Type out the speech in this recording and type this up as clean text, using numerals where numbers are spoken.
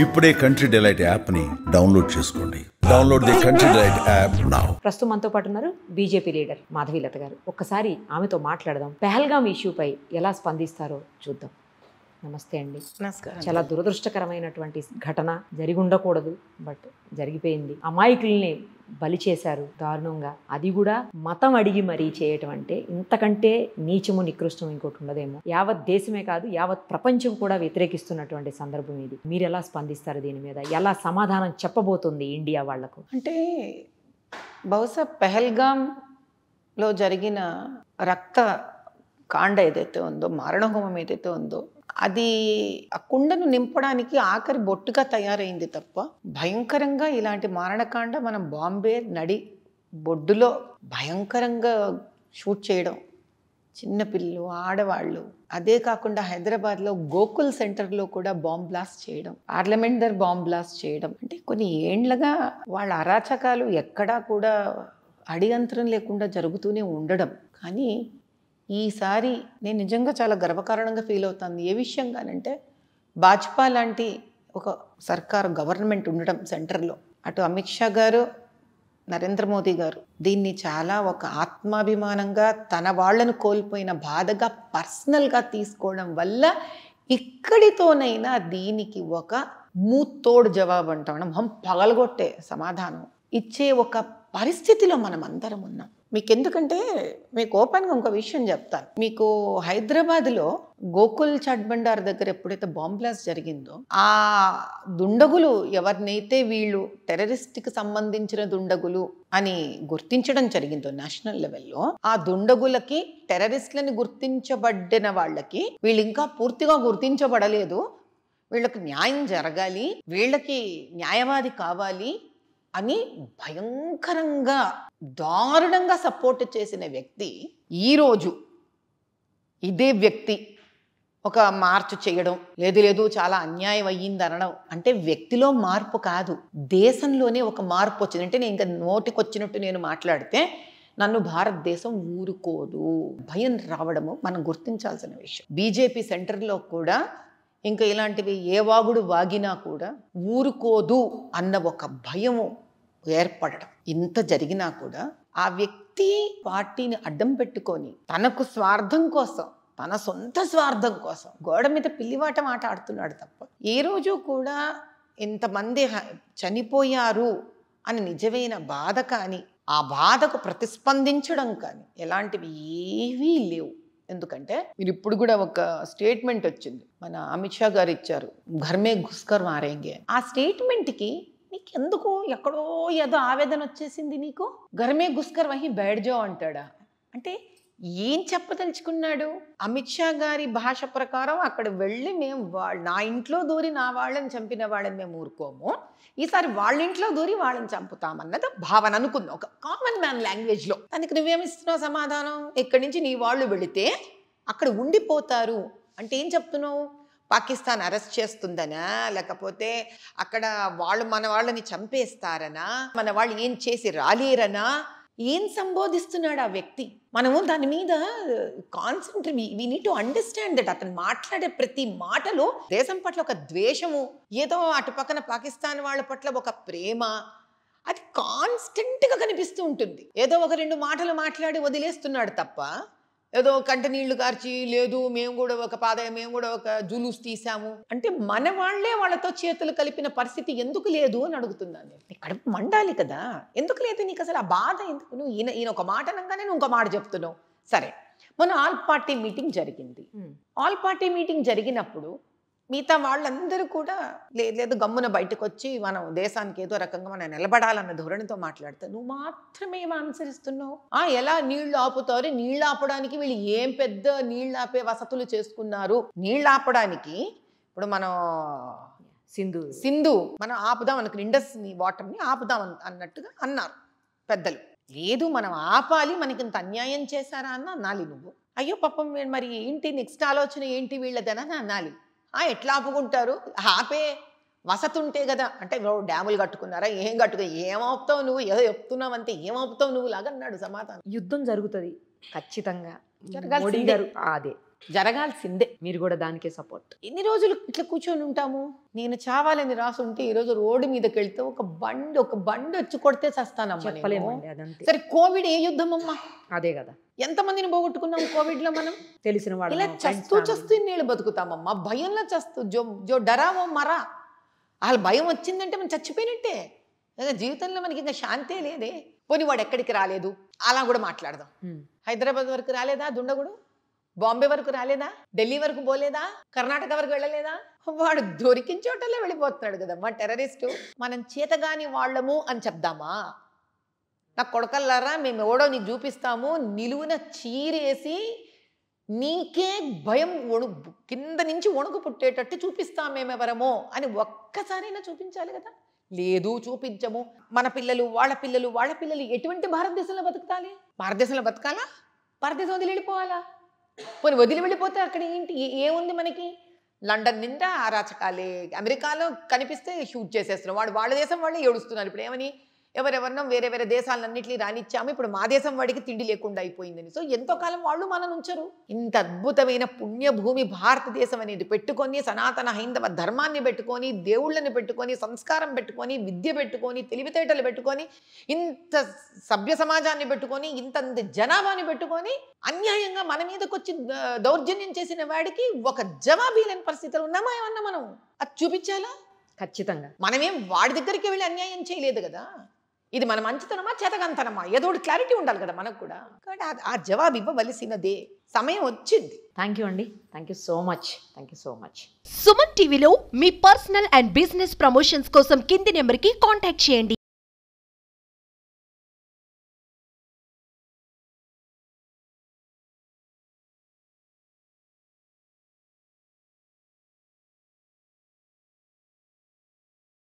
ఇప్పుడే country delight యాప్ని download చేసుకోండి. Download the country delight app now. ప్రస్తుతం మనతో పాటు ఉన్నారు బీజేపీ లీడర్ మాధవీలత గారు. ఒక్కసారి ఆమెతో మాట్లాడదాం. పెహల్గాం ఇష్యూపై ఎలా స్పందిస్తారో చూద్దాం. నమస్తే అండి. నమస్కారం. చాలా దురదృష్టకరమైనటువంటి ఘటన, జరిగి ఉండకూడదు బట్ జరిగిపోయింది. అమాయకుల్ని బలి చేశారు దారుణంగా. అది కూడా మతం అడిగి మరీ చేయటం అంటే ఇంతకంటే నీచము నికృష్టం ఇంకోటి ఉండదేమో. యావత్ దేశమే కాదు, యావత్ ప్రపంచం కూడా వ్యతిరేకిస్తున్నటువంటి సందర్భం ఇది. మీరు ఎలా స్పందిస్తారు దీని మీద? ఎలా సమాధానం చెప్పబోతుంది ఇండియా వాళ్లకు? అంటే బహుశా పెహల్గాంలో జరిగిన రక్త కాండ ఏదైతే ఉందో, మారణహోమం ఏదైతే ఉందో, అది ఆ కుండను నింపడానికి ఆఖరి బొట్టుగా తయారైంది తప్ప భయంకరంగా ఇలాంటి మారణకాండ మనం బాంబే నడి బొడ్డులో భయంకరంగా షూట్ చేయడం, చిన్నపిల్లలు, ఆడవాళ్ళు, అదే కాకుండా హైదరాబాద్లో గోకుల్ సెంటర్లో కూడా బాంబ్ బ్లాస్ట్ చేయడం, పార్లమెంట్ దగ్గర బాంబ్ బ్లాస్ట్ చేయడం, అంటే కొన్ని ఏండ్లుగా వాళ్ళ అరాచకాలు ఎక్కడా కూడా అడిగంతరం లేకుండా జరుగుతూనే ఉండడం. కానీ ఈసారి నేను నిజంగా చాలా గర్వకారణంగా ఫీల్ అవుతాను. ఏ విషయంగానంటే భాజపా లాంటి ఒక సర్కారు గవర్నమెంట్ ఉండడం సెంటర్లో, అటు అమిత్ షా గారు, నరేంద్ర మోదీ గారు దీన్ని చాలా ఒక ఆత్మాభిమానంగా, తన వాళ్లను కోల్పోయిన బాధగా పర్సనల్గా తీసుకోవడం వల్ల ఇక్కడితోనైనా దీనికి ఒక మూతోడు జవాబు అంటాం, మొహం పగలగొట్టే సమాధానం ఇచ్చే ఒక పరిస్థితిలో మనం అందరం ఉన్నాం. మీకు ఎందుకంటే మీకు ఓపెన్గా ఇంకో విషయం చెప్తాను. మీకు హైదరాబాద్లో గోకుల్ చట్బండార్ దగ్గర ఎప్పుడైతే బాంబ్ బ్లాస్ట్ జరిగిందో, ఆ దుండగులు ఎవరినైతే వీళ్ళు టెర్రరిస్ట్కి సంబంధించిన దుండగులు అని గుర్తించడం జరిగిందో నేషనల్ లెవెల్లో, ఆ దుండగులకి, టెర్రరిస్టులని గుర్తించబడిన వాళ్ళకి వీళ్ళు ఇంకా పూర్తిగా గుర్తించబడలేదు, వీళ్ళకి న్యాయం జరగాలి, వీళ్ళకి న్యాయవాది కావాలి అని భయంకరంగా దారుణంగా సపోర్ట్ చేసిన వ్యక్తి ఈరోజు ఇదే వ్యక్తి ఒక మార్పు చేయడం, లేదు చాలా అన్యాయం అయ్యింది అనడం, అంటే వ్యక్తిలో మార్పు కాదు, దేశంలోనే ఒక మార్పు వచ్చింది. అంటే నేను ఇంకా నోటికొచ్చినట్టు నేను మాట్లాడితే నన్ను భారతదేశం ఊరుకోదు, భయం రావడము మనం గుర్తించాల్సిన విషయం. బీజేపీ సెంటర్లో కూడా ఇంకా ఇలాంటివి ఏ వాగుడు వాగినా కూడా ఊరుకోదు అన్న ఒక భయము ఏర్పడడం. ఇంత జరిగినా కూడా ఆ వ్యక్తి పార్టీని అడ్డం పెట్టుకొని తనకు స్వార్థం కోసం, తన సొంత స్వార్థం కోసం గోడ మీద పిల్లివాటం ఆట ఆడుతున్నాడు తప్ప ఏ రోజు కూడా ఇంతమంది చనిపోయారు అని నిజమైన బాధ కానీ, ఆ బాధకు ప్రతిస్పందించడం కానీ ఎలాంటివి ఏవీ లేవు. ఎందుకంటే మీరు ఇప్పుడు కూడా ఒక స్టేట్మెంట్ వచ్చింది, మన అమిత్ షా గారు ఇచ్చారు, ఘర్మే ఘుస్కర్ మారేంగే. ఆ స్టేట్మెంట్కి నీకు ఎందుకు ఎక్కడో ఏదో ఆవేదన వచ్చేసింది, నీకు ఘర్మే ఘుస్కర్ వహి బైఠ్ అంటాడా? అంటే ఏం చెప్పదలుచుకున్నాడు? అమిత్ షా గారి భాష ప్రకారం అక్కడ వెళ్ళి మేము నా ఇంట్లో దూరి నా వాళ్ళని చంపిన వాళ్ళని మేము ఊరుకోము, ఈసారి వాళ్ళ ఇంట్లో దూరి వాళ్ళని చంపుతామన్నది భావన అనుకుందాం, ఒక కామన్ మ్యాన్ లాంగ్వేజ్లో. దానికి నువ్వేమిస్తున్నావు సమాధానం? ఇక్కడి నుంచి నీ వాళ్ళు వెళితే అక్కడ ఉండిపోతారు అంటే ఏం చెప్తున్నావు? పాకిస్తాన్ అరెస్ట్ చేస్తుందనా, లేకపోతే అక్కడ వాళ్ళు మన వాళ్ళని చంపేస్తారనా, మన వాళ్ళు ఏం చేసి రాలేరనా? ఏం సంబోధిస్తున్నాడు ఆ వ్యక్తి? మనము దాని మీద concentrate, we need to understand that. అతను మాట్లాడే ప్రతి మాటలో దేశం పట్ల ఒక ద్వేషము, ఏదో అటు పక్కన పాకిస్తాన్ వాళ్ళ పట్ల ఒక ప్రేమ, అది కాన్స్టెంట్గా కనిపిస్తూ ఉంటుంది. ఏదో ఒక రెండు మాటలు మాట్లాడి వదిలేస్తున్నాడు తప్ప, ఏదో కంట నీళ్లు కార్చి లేదు మేము కూడా ఒక జులూస్ తీసాము అంటే మన వాళ్లే వాళ్ళతో చేతులు కలిపిన పరిస్థితి ఎందుకు లేదు అని అడుగుతున్నాను నేను. ఇక్కడ మండాలి కదా, ఎందుకు లేదు నీకు అసలు ఆ బాధ ఎందుకు? నువ్వు ఈయన ఒక మాట అనగానే నువ్వు ఇంకో మాట చెప్తున్నావు. సరే, మన ఆల్ పార్టీ మీటింగ్ జరిగింది. ఆల్ పార్టీ మీటింగ్ జరిగినప్పుడు మిగతా వాళ్ళందరూ కూడా లేదు గమ్మున బయటకు వచ్చి మనం దేశానికి ఏదో రకంగా మనం నిలబడాలన్న ధోరణితో మాట్లాడితే నువ్వు మాత్రమే అనుసరిస్తున్నావు. ఎలా నీళ్లు ఆపుతారు? నీళ్లు ఆపడానికి వీళ్ళు ఏం పెద్ద నీళ్లు ఆపే వసతులు చేసుకున్నారు? నీళ్లు ఆపడానికి ఇప్పుడు మనం సింధు మనం ఆపుదాం అనుకుని, ఇండస్ వాటర్ని ఆపుదాం అన్నట్టుగా అన్నారు పెద్దలు. లేదు మనం ఆపాలి, మనకి ఇంత అన్యాయం చేశారా అన్న అనాలి నువ్వు. అయ్యో పాపం మరి ఏంటి నెక్స్ట్ ఆలోచన ఏంటి వీళ్ళదనని అనాలి. ఎట్లా ఆపుకుంటారు? ఆపే వసతి ఉంటే కదా. అంటే డ్యాములు కట్టుకున్నారా? ఏం ఏమవుతావు నువ్వు? ఏదో చెప్తున్నావు అంతే, ఏమవుతావు నువ్వు లాగా అన్నాడు సమాధానం. యుద్ధం జరుగుతుంది ఖచ్చితంగా, జరగాల్సిందే. అదే జరగాల్సిందే. మీరు కూడా దానికే సపోర్ట్. ఎన్ని రోజులు ఇట్లా కూర్చొని ఉంటాము? నేను చావాలని రాసుంటే ఈరోజు రోడ్డు మీదకి వెళ్తే ఒక బండి వచ్చి కొడితే చస్తానమ్మా. చెప్పలేమండి అదంతే. సరే, కోవిడ్ ఏ యుద్ధం అమ్మా? అదే కదా. ఎంతమందిని పోగొట్టుకున్నాం కోవిడ్ లో మనం? తెలిసిన వాళ్ళు ఇలా చస్తూ నీళ్ళు బతుకుతామమ్మా, భయంలో చస్తూ. జో డరావో మరా. వాళ్ళ భయం వచ్చిందంటే మనం చచ్చిపోయినట్టే. జీవితంలో మనకి ఇంకా శాంతే లేదే. పోనీ వాడు ఎక్కడికి రాలేదు, అలా కూడా మాట్లాడదాం. హైదరాబాద్ వరకు రాలేదా దుండగుడు? బాంబే వరకు రాలేదా? ఢిల్లీ వరకు పోలేదా? కర్ణాటక వరకు వెళ్ళలేదా? వాడు దొరికిన చోటలే వెళ్ళిపోతున్నాడు కదమ్మా టెర్రరిస్టు. మనం చేతగాని వాళ్ళము అని చెప్దామా? నా కొడకల్లారా, మేము ఎవడో నీకు చూపిస్తాము, నిలువున చీరేసి నీకే భయం కింద నుంచి వణుకు పుట్టేటట్టు చూపిస్తాం మేమెవరమో అని ఒక్కసారైనా చూపించాలి కదా. లేదు, చూపించము. మన పిల్లలు, వాళ్ళ పిల్లలు ఎటువంటి భారతదేశంలో బతుకుతాలి? భారతదేశంలో బతకాలా? భారతదేశం వదిలి వెళ్ళిపోవాలా? పోనీ వదిలి వెళ్ళిపోతే అక్కడ ఏంటి, ఏముంది మనకి? లండన్ నిండా అరాచకాలే. అమెరికాలో కనిపిస్తే షూట్ చేసేస్తున్నాం. వాళ్ళ దేశం వాళ్ళే ఏడుస్తున్నారు ఇప్పుడు. ఏమని? ఎవరెవరినో వేరే దేశాలన్నింటినీ రానిచ్చాము, ఇప్పుడు మా దేశం వాడికి తిండి లేకుండా అయిపోయిందని. సో ఎంతో కాలం వాళ్ళు మన ఉంచరు. ఇంత అద్భుతమైన పుణ్యభూమి భారతదేశం అనేది పెట్టుకొని, సనాతన హైందవ ధర్మాన్ని పెట్టుకొని, దేవుళ్ళని పెట్టుకొని, సంస్కారం పెట్టుకొని, విద్య పెట్టుకొని, తెలివితేటలు పెట్టుకొని, ఇంత సభ్య సమాజాన్ని పెట్టుకొని, ఇంత జనాభాని పెట్టుకొని, అన్యాయంగా మన మీదకి వచ్చి దౌర్జన్యం చేసిన వాడికి ఒక జవాబీ లేని పరిస్థితులు ఉన్నామా ఏమన్నా? మనం అది చూపించాలా? ఖచ్చితంగా. మనమేం వాడి దగ్గరికి వెళ్ళి అన్యాయం చేయలేదు కదా. ఇది మన మంచితనమా, చేతకంతనమా, ఏదో ఒకటి క్లారిటీ ఉండాలి కదా మనకు కూడా. కాబట్టి ఆ జవాబు ఇవ్వవలసినదే, సమయం వచ్చింది. థ్యాంక్ యూ అండి. Thank you so much. Suman టీవీలో మీ పర్సనల్ అండ్ బిజినెస్ ప్రమోషన్స్ కోసం కింది నెంబర్కి కాంటాక్ట్ చేయండి.